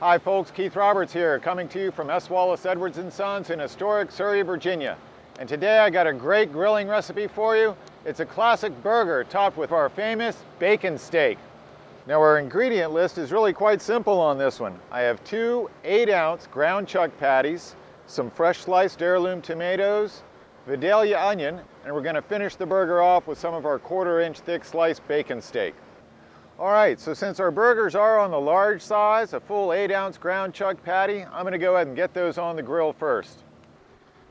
Hi folks, Keith Roberts here, coming to you from Wallace Edwards & Sons in historic Surrey, Virginia. And today I got a great grilling recipe for you. It's a classic burger topped with our famous bacon steak. Now our ingredient list is really quite simple on this one. I have 2 8-ounce ground chuck patties, some fresh sliced heirloom tomatoes, Vidalia onion, and we're going to finish the burger off with some of our 1/4-inch thick sliced bacon steak. Alright, so since our burgers are on the large size, a full 8-ounce ground chuck patty, I'm going to go ahead and get those on the grill first.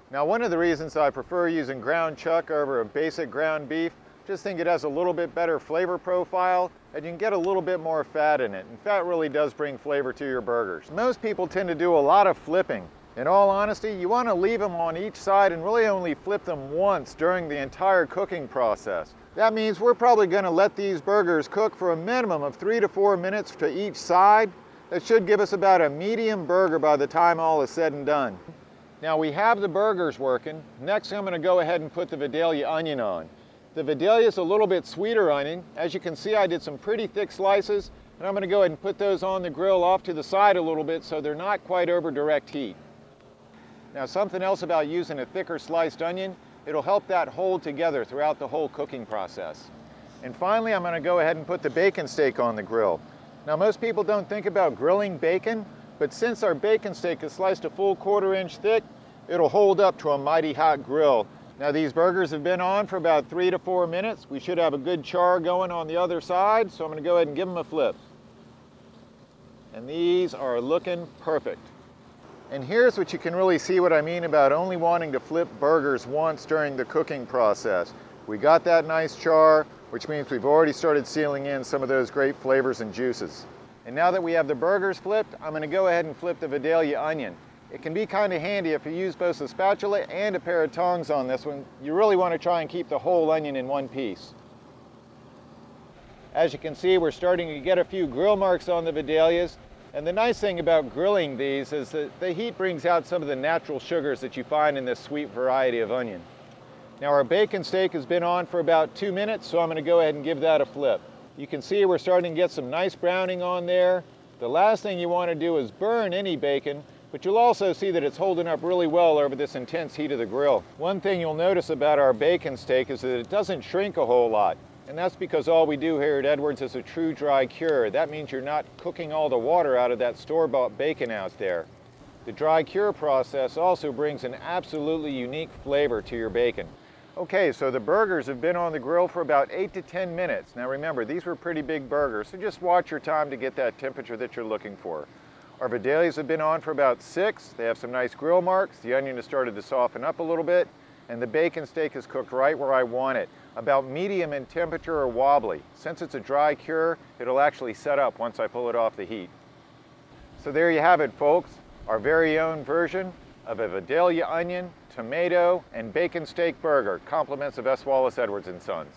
Now one of the reasons I prefer using ground chuck over a basic ground beef, just think it has a little bit better flavor profile and you can get a little bit more fat in it. And fat really does bring flavor to your burgers. Most people tend to do a lot of flipping. In all honesty, you want to leave them on each side and really only flip them once during the entire cooking process. That means we're probably going to let these burgers cook for a minimum of 3 to 4 minutes to each side. That should give us about a medium burger by the time all is said and done. Now we have the burgers working. Next I'm going to go ahead and put the Vidalia onion on. The Vidalia is a little bit sweeter onion. As you can see, I did some pretty thick slices, and I'm going to go ahead and put those on the grill off to the side a little bit so they're not quite over direct heat. Now something else about using a thicker sliced onion, it'll help that hold together throughout the whole cooking process. And finally, I'm going to go ahead and put the bacon steak on the grill. Now most people don't think about grilling bacon, but since our bacon steak is sliced a full 1/4-inch thick, it'll hold up to a mighty hot grill. Now these burgers have been on for about 3 to 4 minutes. We should have a good char going on the other side, so I'm going to go ahead and give them a flip. And these are looking perfect. And here's what you can really see what I mean about only wanting to flip burgers once during the cooking process. We got that nice char, which means we've already started sealing in some of those great flavors and juices. And now that we have the burgers flipped, I'm going to go ahead and flip the Vidalia onion. It can be kind of handy if you use both a spatula and a pair of tongs on this one. You really want to try and keep the whole onion in one piece. As you can see, we're starting to get a few grill marks on the Vidalias. And the nice thing about grilling these is that the heat brings out some of the natural sugars that you find in this sweet variety of onion. Now our bacon steak has been on for about 2 minutes, so I'm going to go ahead and give that a flip. You can see we're starting to get some nice browning on there. The last thing you want to do is burn any bacon, but you'll also see that it's holding up really well over this intense heat of the grill. One thing you'll notice about our bacon steak is that it doesn't shrink a whole lot. And that's because all we do here at Edwards is a true dry cure. That means you're not cooking all the water out of that store-bought bacon out there. The dry cure process also brings an absolutely unique flavor to your bacon. Okay, so the burgers have been on the grill for about 8 to 10 minutes. Now remember, these were pretty big burgers, so just watch your time to get that temperature that you're looking for. Our Vidalias have been on for about 6. They have some nice grill marks. The onion has started to soften up a little bit. And the bacon steak is cooked right where I want it, about medium in temperature or wobbly. Since it's a dry cure, it'll actually set up once I pull it off the heat. So there you have it, folks, our very own version of a Vidalia onion, tomato, and bacon steak burger, compliments of Wallace Edwards & Sons.